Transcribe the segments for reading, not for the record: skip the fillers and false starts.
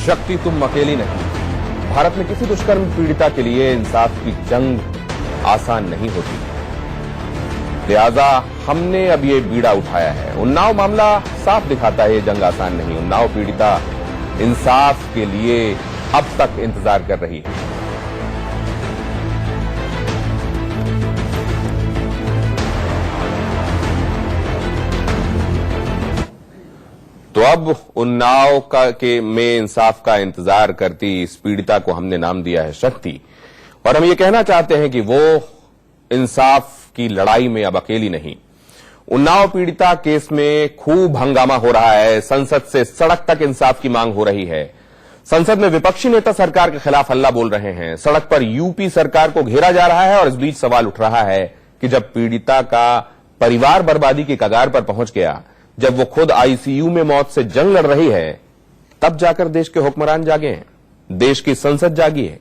शक्ति तुम अकेली नहीं। भारत में किसी दुष्कर्म पीड़िता के लिए इंसाफ की जंग आसान नहीं होती, लिहाजा हमने अब ये बीड़ा उठाया है। उन्नाव मामला साफ दिखाता है ये जंग आसान नहीं। उन्नाव पीड़िता इंसाफ के लिए अब तक इंतजार कर रही है। तो अब उन्नाव में इंसाफ का इंतजार करती इस पीड़िता को हमने नाम दिया है शक्ति, और हम ये कहना चाहते हैं कि वो इंसाफ की लड़ाई में अब अकेली नहीं। उन्नाव पीड़िता केस में खूब हंगामा हो रहा है, संसद से सड़क तक इंसाफ की मांग हो रही है। संसद में विपक्षी नेता सरकार के खिलाफ हल्ला बोल रहे हैं, सड़क पर यूपी सरकार को घेरा जा रहा है, और इस बीच सवाल उठ रहा है कि जब पीड़िता का परिवार बर्बादी की कगार पर पहुंच गया, जब वो खुद आईसीयू में मौत से जंग लड़ रही है, तब जाकर देश के हुक्मरान जागे हैं, देश की संसद जागी है।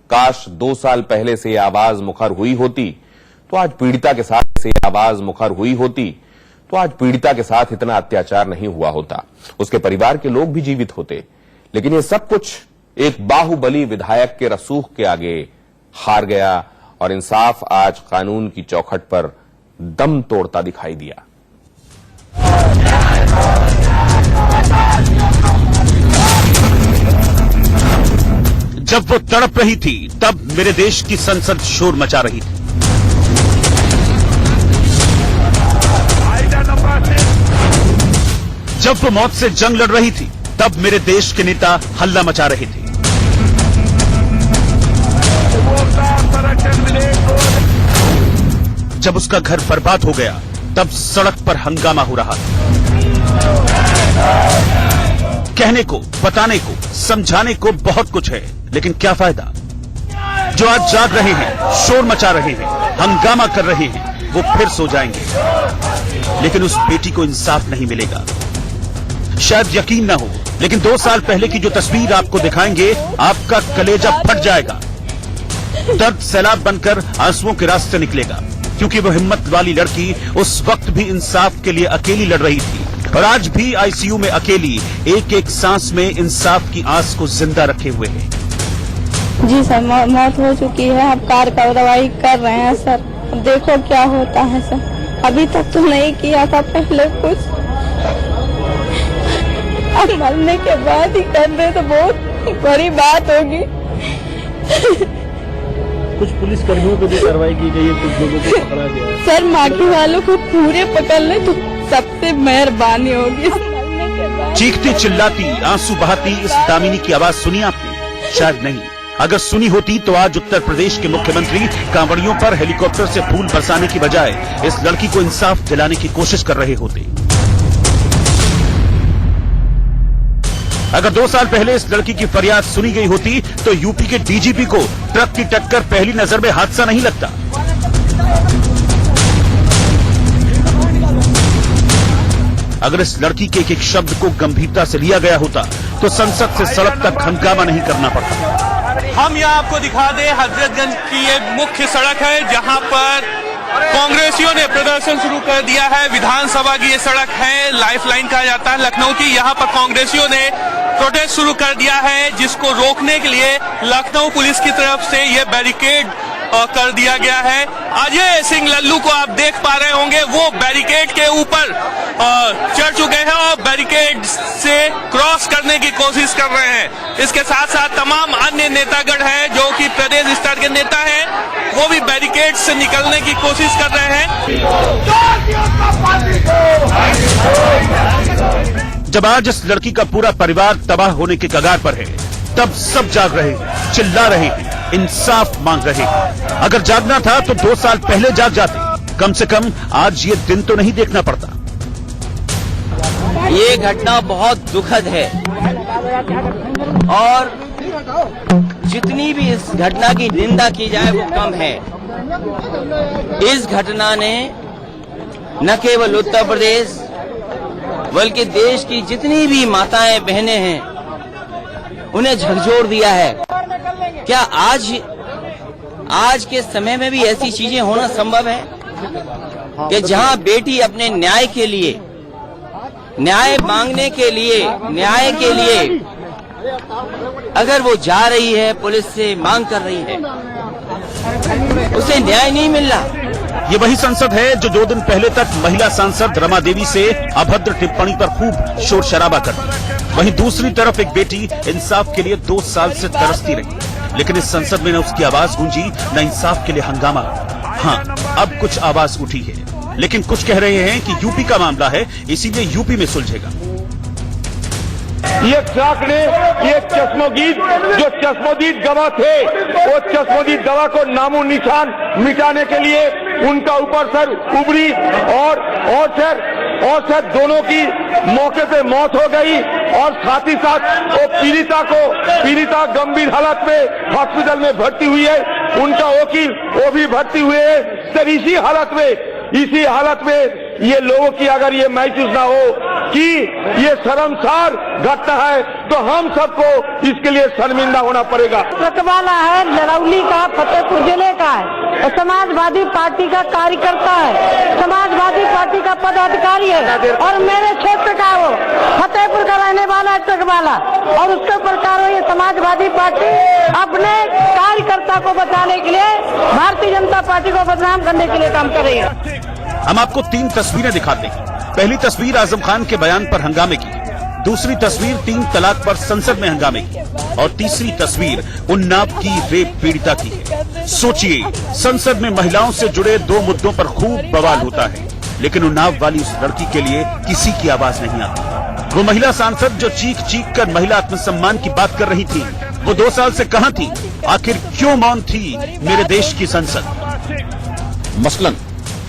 काश 2 साल पहले से ये आवाज मुखर हुई होती तो आज पीड़िता के साथ इतना अत्याचार नहीं हुआ होता, उसके परिवार के लोग भी जीवित होते। लेकिन ये सब कुछ एक बाहुबली विधायक के रसूख के आगे हार गया, और इंसाफ आज कानून की चौखट पर दम तोड़ता दिखाई दिया। जब वो तड़प रही थी तब मेरे देश की संसद शोर मचा रही थी। जब वो मौत से जंग लड़ रही थी तब मेरे देश के नेता हल्ला मचा रहे थे। जब उसका घर बर्बाद हो गया तब सड़क पर हंगामा हो रहा था। कहने को, बताने को, समझाने को बहुत कुछ है, लेकिन क्या फायदा। जो आज जाग रहे हैं, शोर मचा रहे हैं, हंगामा कर रहे हैं, वो फिर सो जाएंगे, लेकिन उस बेटी को इंसाफ नहीं मिलेगा। शायद यकीन ना हो, लेकिन 2 साल पहले की जो तस्वीर आपको दिखाएंगे, आपका कलेजा फट जाएगा। दर्द सैलाब बनकर आंसुओं के रास्ते निकलेगा, क्योंकि वो हिम्मत वाली लड़की उस वक्त भी इंसाफ के लिए अकेली लड़ रही थी, और आज भी आईसीयू में अकेली एक एक सांस में इंसाफ की आस को जिंदा रखे हुए है। जी सर, मौत हो चुकी है, अब कार्रवाई कर रहे हैं सर, देखो क्या होता है सर। अभी तक तो नहीं किया था पहले कुछ, अब मरने के बाद ही कर रहे तो बहुत बड़ी बात होगी। कुछ पुलिस कर्मियों को भी कार्रवाई की गई है, कुछ लोगों को पकड़ा गया है। सर बाकी वालों को पूरे पकड़ ले तो सबसे मेहरबानी होगी। चीखती चिल्लाती आंसू बहाती इस दामिनी की आवाज सुनी आपने? शायद नहीं। अगर सुनी होती तो आज उत्तर प्रदेश के मुख्यमंत्री कांवड़ियों पर हेलीकॉप्टर से फूल बरसाने की बजाय इस लड़की को इंसाफ दिलाने की कोशिश कर रहे होते। अगर 2 साल पहले इस लड़की की फरियाद सुनी गई होती तो यूपी के डीजीपी को ट्रक की टक्कर पहली नजर में हादसा नहीं लगता। अगर इस लड़की के एक शब्द को गंभीरता से लिया गया होता तो संसद से सड़क तक हंगामा नहीं करना पड़ता। हम यहाँ आपको दिखा दें, हजरतगंज की ये मुख्य सड़क है जहाँ पर कांग्रेसियों ने प्रदर्शन शुरू कर दिया है। विधानसभा की ये सड़क है, लाइफलाइन कहा जाता है लखनऊ की। यहाँ पर कांग्रेसियों ने प्रोटेस्ट शुरू कर दिया है, जिसको रोकने के लिए लखनऊ पुलिस की तरफ से ये बैरिकेड कर दिया गया है। अजय सिंह लल्लू को आप देख पा रहे होंगे, वो बैरिकेड के ऊपर चढ़ चुके हैं और बैरिकेड से क्रॉस करने की कोशिश कर रहे हैं। इसके साथ साथ तमाम अन्य नेतागण हैं जो कि प्रदेश स्तर के नेता हैं, वो भी बैरिकेड से निकलने की कोशिश कर रहे हैं। जब आज इस लड़की का पूरा परिवार तबाह होने के कगार पर है, तब सब जाग रहे हैं, चिल्ला रहे हैं, इंसाफ मांग रहे हैं। अगर जागना था तो 2 साल पहले जाग जाते, कम से कम आज ये दिन तो नहीं देखना पड़ता। ये घटना बहुत दुखद है, और जितनी भी इस घटना की निंदा की जाए वो कम है। इस घटना ने न केवल उत्तर प्रदेश बल्कि देश की जितनी भी माताएं बहनें हैं उन्हें झकझोर दिया है। क्या आज के समय में भी ऐसी चीजें होना संभव है कि जहां बेटी अपने न्याय के लिए, न्याय मांगने के लिए, न्याय के लिए अगर वो जा रही है, पुलिस से मांग कर रही है, उसे न्याय नहीं मिल रहा। ये वही संसद है जो 2 दिन पहले तक महिला सांसद रमा देवी से अभद्र टिप्पणी पर खूब शोर शराबा करती। वहीं दूसरी तरफ एक बेटी इंसाफ के लिए 2 साल से तरसती रही, लेकिन इस संसद में न उसकी आवाज गूंजी, न इंसाफ के लिए हंगामा। हाँ, अब कुछ आवाज उठी है, लेकिन कुछ कह रहे हैं कि यूपी का मामला है, इसीलिए यूपी में सुलझेगा। ये ने ये चश्मोदीद जो चश्मोदीद गवाह थे, वो चश्मोदीद गवाह को नामो निशान मिटाने के लिए उनका ऊपर सर उबरी और सर दोनों की मौके पे मौत हो गई। और साथ ही साथ वो पीड़िता गंभीर हालत में हॉस्पिटल में भर्ती हुई है। उनका वकील वो भी भर्ती हुए है। सर इसी हालत में ये लोगों की अगर ये महसूस ना हो कि ये शर्मसार घटना है, तो हम सबको इसके लिए शर्मिंदा होना पड़ेगा। रतवाला है, लरौली का, फतेहपुर जिले का है और समाजवादी पार्टी का कार्यकर्ता है, समाजवादी पार्टी का पदाधिकारी है और मेरे क्षेत्र का वो फतेहपुर का रहने वाला है टकवाला। और उसके प्रकार ये समाजवादी पार्टी अपने कार्यकर्ता को बचाने के लिए भारतीय जनता पार्टी को बदनाम करने के लिए काम कर रही है। हम आपको 3 तस्वीरें दिखाते हैं। पहली तस्वीर आजम खान के बयान पर हंगामे की, दूसरी तस्वीर 3 तलाक पर संसद में हंगामे की और तीसरी तस्वीर उन्नाव की रेप पीड़िता की है। सोचिए, संसद में महिलाओं से जुड़े 2 मुद्दों पर खूब बवाल होता है, लेकिन उन्नाव वाली उस लड़की के लिए किसी की आवाज नहीं आती। वो महिला सांसद जो चीख कर महिला आत्मसम्मान की बात कर रही थी, वो 2 साल से कहां थी? आखिर क्यों मौन थी मेरे देश की संसद? मसलन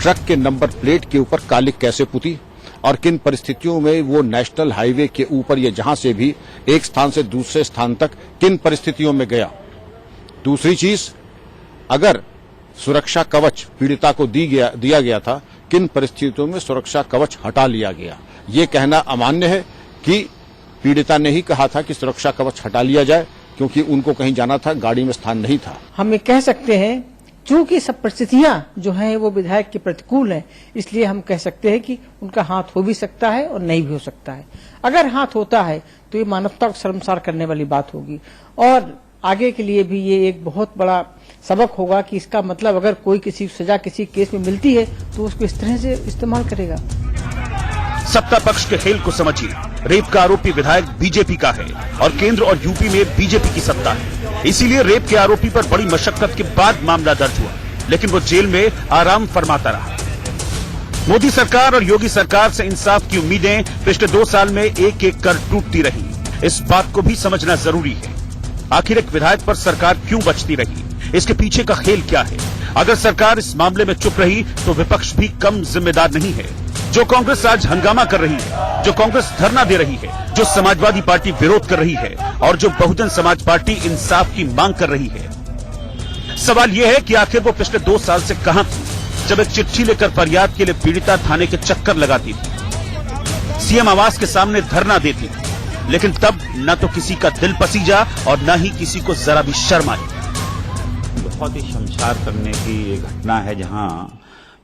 ट्रक के नंबर प्लेट के ऊपर कालिक कैसे पुती और किन परिस्थितियों में वो नेशनल हाईवे के ऊपर या जहां से भी एक स्थान से दूसरे स्थान तक किन परिस्थितियों में गया। दूसरी चीज, अगर सुरक्षा कवच पीड़िता को दिया गया था, किन परिस्थितियों में सुरक्षा कवच हटा लिया गया। ये कहना अमान्य है कि पीड़िता ने ही कहा था कि सुरक्षा कवच हटा लिया जाए, क्योंकि उनको कहीं जाना था, गाड़ी में स्थान नहीं था। हम ये कह सकते हैं चूंकि सब परिस्थितियां जो हैं वो विधायक के प्रतिकूल हैं, इसलिए हम कह सकते हैं कि उनका हाथ हो भी सकता है और नहीं भी हो सकता है। अगर हाथ होता है तो ये मानवता को शर्मसार करने वाली बात होगी और आगे के लिए भी ये एक बहुत बड़ा सबक होगा कि इसका मतलब अगर कोई किसी सजा किसी केस में मिलती है तो उसको इस तरह से इस्तेमाल करेगा। सत्ता पक्ष के खेल को समझिए। रेप का आरोपी विधायक बीजेपी का है और केंद्र और यूपी में बीजेपी की सत्ता है, इसीलिए रेप के आरोपी पर बड़ी मशक्कत के बाद मामला दर्ज हुआ, लेकिन वो जेल में आराम फरमाता रहा। मोदी सरकार और योगी सरकार से इंसाफ की उम्मीदें पिछले 2 साल में एक एक कर टूटती रही। इस बात को भी समझना जरूरी है। आखिर एक विधायक पर सरकार क्यों बचती रही? इसके पीछे का खेल क्या है? अगर सरकार इस मामले में चुप रही तो विपक्ष भी कम जिम्मेदार नहीं है। जो कांग्रेस आज हंगामा कर रही है, जो कांग्रेस धरना दे रही है, जो समाजवादी पार्टी विरोध कर रही है और जो बहुजन समाज पार्टी इंसाफ की मांग कर रही है। सवाल यह है कि आखिर वो पिछले 2 साल से कहां थी, जब एक चिट्ठी लेकर फरियाद के लिए पीड़िता थाने के चक्कर लगाती थी, सीएम आवास के सामने धरना देती थी, लेकिन तब न तो किसी का दिल पसीजा और न ही किसी को जरा भी शर्म आई। बहुत ही शर्मसार करने की ये घटना है, जहां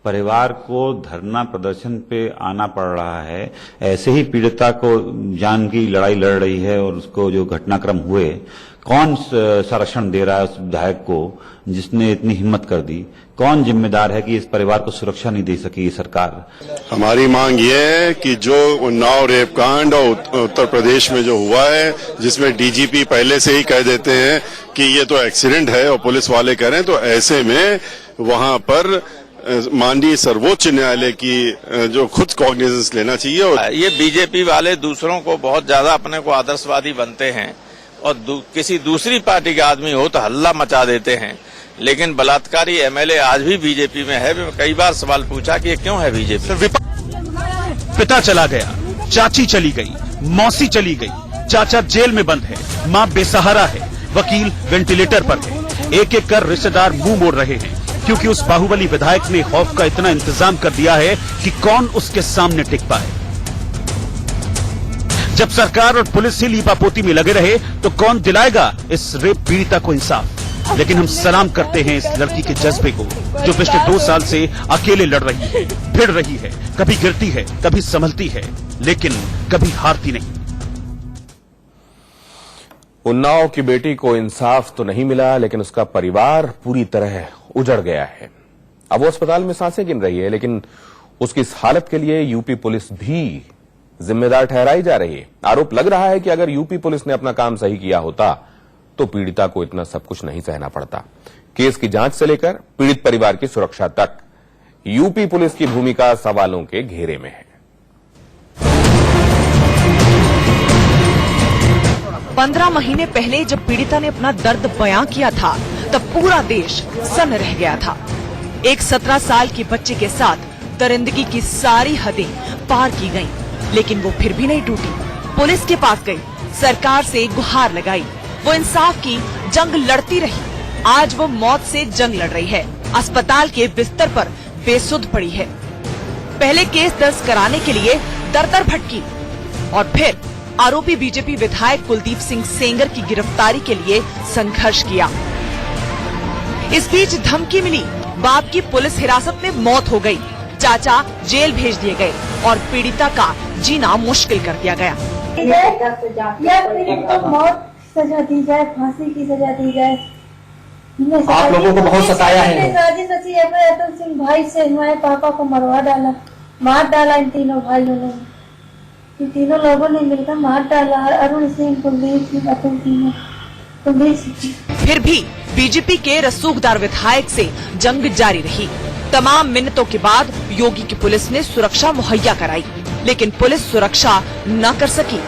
परिवार को धरना प्रदर्शन पे आना पड़ रहा है। ऐसे ही पीड़िता को जान की लड़ाई लड़ रही है और उसको जो घटनाक्रम हुए, कौन संरक्षण दे रहा है उस विधायक को जिसने इतनी हिम्मत कर दी? कौन जिम्मेदार है कि इस परिवार को सुरक्षा नहीं दे सकी सरकार? हमारी मांग ये है कि जो उन्नाव रेप कांड और उत्तर प्रदेश में जो हुआ है, जिसमें डीजीपी पहले से ही कह देते हैं कि ये तो एक्सीडेंट है और पुलिस वाले कह रहे हैं, तो ऐसे में वहां पर माननीय सर्वोच्च न्यायालय की जो खुद कॉग्निजेंस लेना चाहिए। और ये बीजेपी वाले दूसरों को बहुत ज्यादा अपने को आदर्शवादी बनते हैं और किसी दूसरी पार्टी का आदमी हो तो हल्ला मचा देते हैं, लेकिन बलात्कारी एमएलए आज भी बीजेपी में है। कई बार सवाल पूछा कि ये क्यों है बीजेपी। पिता चला गया, चाची चली गई, मौसी चली गई, चाचा जेल में बंद है, मां बेसहारा है, वकील वेंटिलेटर पर है। एक एक कर रिश्तेदार मुंह मोड़ रहे हैं, क्योंकि उस बाहुबली विधायक ने खौफ का इतना इंतजाम कर दिया है कि कौन उसके सामने टिक पाए। जब सरकार और पुलिस ही लीपापोती में लगे रहे तो कौन दिलाएगा इस रेप पीड़िता को इंसाफ? लेकिन हम सलाम करते हैं इस लड़की के जज्बे को, जो पिछले 2 साल से अकेले लड़ रही है, भिड़ रही है, कभी गिरती है, कभी संभलती है, लेकिन कभी हारती नहीं। उन्नाव की बेटी को इंसाफ तो नहीं मिला, लेकिन उसका परिवार पूरी तरह उजड़ गया है। अब वो अस्पताल में सांसें गिन रही है, लेकिन उसकी इस हालत के लिए यूपी पुलिस भी जिम्मेदार ठहराई जा रही है। आरोप लग रहा है कि अगर यूपी पुलिस ने अपना काम सही किया होता तो पीड़िता को इतना सब कुछ नहीं सहना पड़ता। केस की जांच से लेकर पीड़ित परिवार की सुरक्षा तक यूपी पुलिस की भूमिका सवालों के घेरे में है। 15 महीने पहले जब पीड़िता ने अपना दर्द बयां किया था, तब पूरा देश सन्न रह गया था। एक 17 साल के बच्चे के साथ दरिंदगी की सारी हदें पार की गईं, लेकिन वो फिर भी नहीं टूटी। पुलिस के पास गई, सरकार से गुहार लगाई, वो इंसाफ की जंग लड़ती रही। आज वो मौत से जंग लड़ रही है, अस्पताल के बिस्तर पर बेसुध पड़ी है। पहले केस दर्ज कराने के लिए दर-दर भटकी और फिर आरोपी बीजेपी विधायक कुलदीप सिंह सेंगर की गिरफ्तारी के लिए संघर्ष किया। इस बीच धमकी मिली, बाप की पुलिस हिरासत में मौत हो गई, चाचा जेल भेज दिए गए और पीड़िता का जीना मुश्किल कर दिया गया। मौत सजा दी जाए, फांसी की सजा दी जाए। आप लोगों को बहुत सताया है। साजिश रची है, अतुल सिंह भाई से हमारे पापा को मरवा डाला, मार डाला इन तीनों भाइयों ने। इन तीनों लोगों ने मिलकर मार डाला, अरुण सिंह, कुलदीप सिंह, अतुल सिंह, कुलदीप सिंह। फिर भी बीजेपी के रसूखदार विधायक से जंग जारी रही। तमाम मिन्नतों के बाद योगी की पुलिस ने सुरक्षा मुहैया कराई, लेकिन पुलिस सुरक्षा न कर सकी।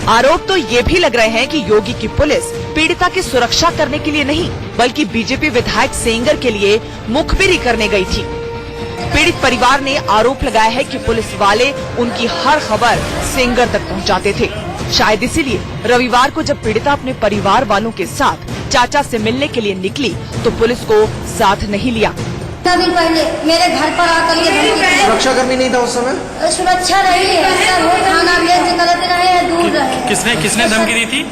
आरोप तो ये भी लग रहे हैं कि योगी की पुलिस पीड़िता की सुरक्षा करने के लिए नहीं, बल्कि बीजेपी विधायक सेंगर के लिए मुखबिरी करने गई थी। पीड़ित परिवार ने आरोप लगाया है कि पुलिस वाले उनकी हर खबर सेंगर तक पहुंचाते थे। शायद इसीलिए रविवार को जब पीड़िता अपने परिवार वालों के साथ चाचा से मिलने के लिए निकली तो पुलिस को साथ नहीं लिया। दिन पहले मेरे घर पर आकर के सुरक्षा करनी नहीं था उस समय। सुरक्षा रही है सर, वो थाना में निकलते रहे, दूर रहे। किसने धमकी दी थी?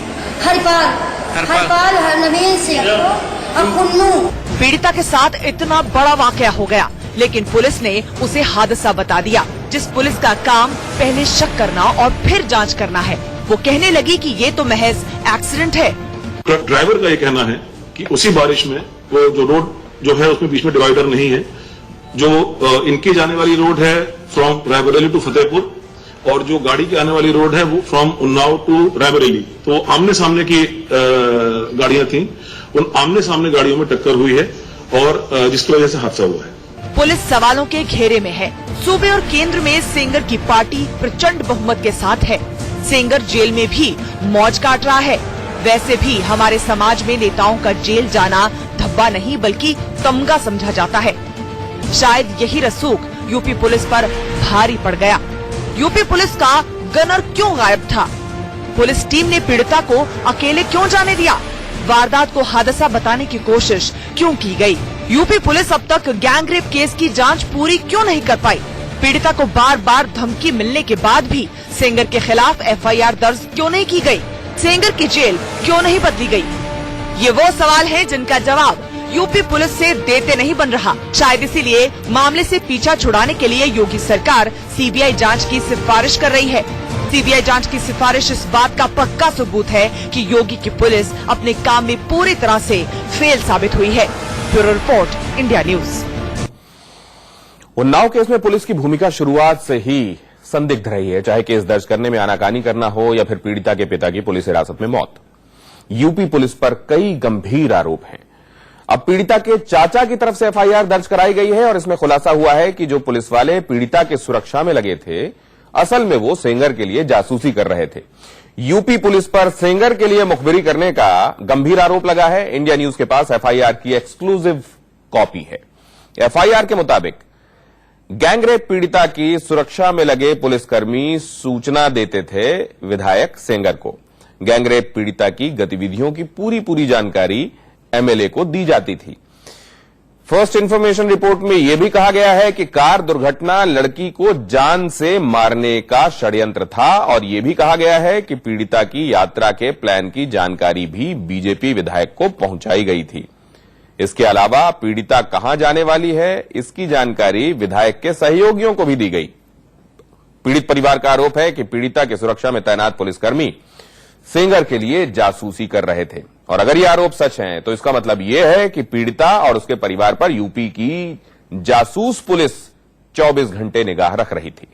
हरपाल नवीन सिंह और कुन्नू। पीड़िता के साथ इतना बड़ा वाकया हो गया, लेकिन पुलिस ने उसे हादसा बता दिया। जिस पुलिस का काम पहले शक करना और फिर जांच करना है, वो कहने लगी कि ये तो महज एक्सीडेंट है। ड्राइवर का ये कहना है कि उसी बारिश में वो जो रोड जो है उसमें बीच में डिवाइडर नहीं है, जो इनकी जाने वाली रोड है फ्रॉम रायबरेली टू फतेहपुर, और जो गाड़ी की आने वाली रोड है वो फ्रॉम उन्नाव टू रायबरेली। तो आमने सामने की गाड़ियां थी, उन आमने सामने गाड़ियों में टक्कर हुई है और जिसकी वजह से हादसा हुआ है। पुलिस सवालों के घेरे में है। सूबे और केंद्र में सेंगर की पार्टी प्रचंड बहुमत के साथ है। सेंगर जेल में भी मौज काट रहा है। वैसे भी हमारे समाज में नेताओं का जेल जाना धब्बा नहीं बल्कि तमगा समझा जाता है। शायद यही रसूख यूपी पुलिस पर भारी पड़ गया। यूपी पुलिस का गनर क्यों गायब था? पुलिस टीम ने पीड़िता को अकेले क्यों जाने दिया? वारदात को हादसा बताने की कोशिश क्यों की गई? यूपी पुलिस अब तक गैंगरेप केस की जांच पूरी क्यों नहीं कर पाई? पीड़िता को बार बार धमकी मिलने के बाद भी सेंगर के खिलाफ एफआईआर दर्ज क्यों नहीं की गई? सेंगर की जेल क्यों नहीं बदली गई? ये वो सवाल है जिनका जवाब यूपी पुलिस से देते नहीं बन रहा। शायद इसीलिए मामले से पीछा छुड़ाने के लिए योगी सरकार सीबीआई जांच की सिफारिश कर रही है। सीबीआई जांच की सिफारिश इस बात का पक्का सबूत है कि योगी की पुलिस अपने काम में पूरी तरह से फेल साबित हुई है। Bureau report, India news. Unnao case में पुलिस की भूमिका शुरुआत से ही संदिग्ध रही है, चाहे केस दर्ज करने में आनाकानी करना हो या फिर पीड़िता के पिता की पुलिस हिरासत में मौत। यूपी पुलिस पर कई गंभीर आरोप हैं। अब पीड़िता के चाचा की तरफ से एफआईआर दर्ज कराई गई है और इसमें खुलासा हुआ है कि जो पुलिस वाले पीड़िता की सुरक्षा में लगे थे, असल में वो सेंगर के लिए जासूसी कर रहे थे। यूपी पुलिस पर सेंगर के लिए मुखबिरी करने का गंभीर आरोप लगा है। इंडिया न्यूज के पास एफआईआर की एक्सक्लूसिव कॉपी है। एफआईआर के मुताबिक गैंगरेप पीड़िता की सुरक्षा में लगे पुलिसकर्मी सूचना देते थे विधायक सेंगर को। गैंगरेप पीड़िता की गतिविधियों की पूरी जानकारी एमएलए को दी जाती थी। फर्स्ट इंफॉर्मेशन रिपोर्ट में यह भी कहा गया है कि कार दुर्घटना लड़की को जान से मारने का षड्यंत्र था और यह भी कहा गया है कि पीड़िता की यात्रा के प्लान की जानकारी भी बीजेपी विधायक को पहुंचाई गई थी। इसके अलावा पीड़िता कहां जाने वाली है, इसकी जानकारी विधायक के सहयोगियों को भी दी गई। पीड़ित परिवार का आरोप है कि पीड़िता की सुरक्षा में तैनात पुलिसकर्मी सेंगर के लिए जासूसी कर रहे थे। और अगर ये आरोप सच हैं तो इसका मतलब यह है कि पीड़िता और उसके परिवार पर यूपी की जासूस पुलिस 24 घंटे निगाह रख रही थी।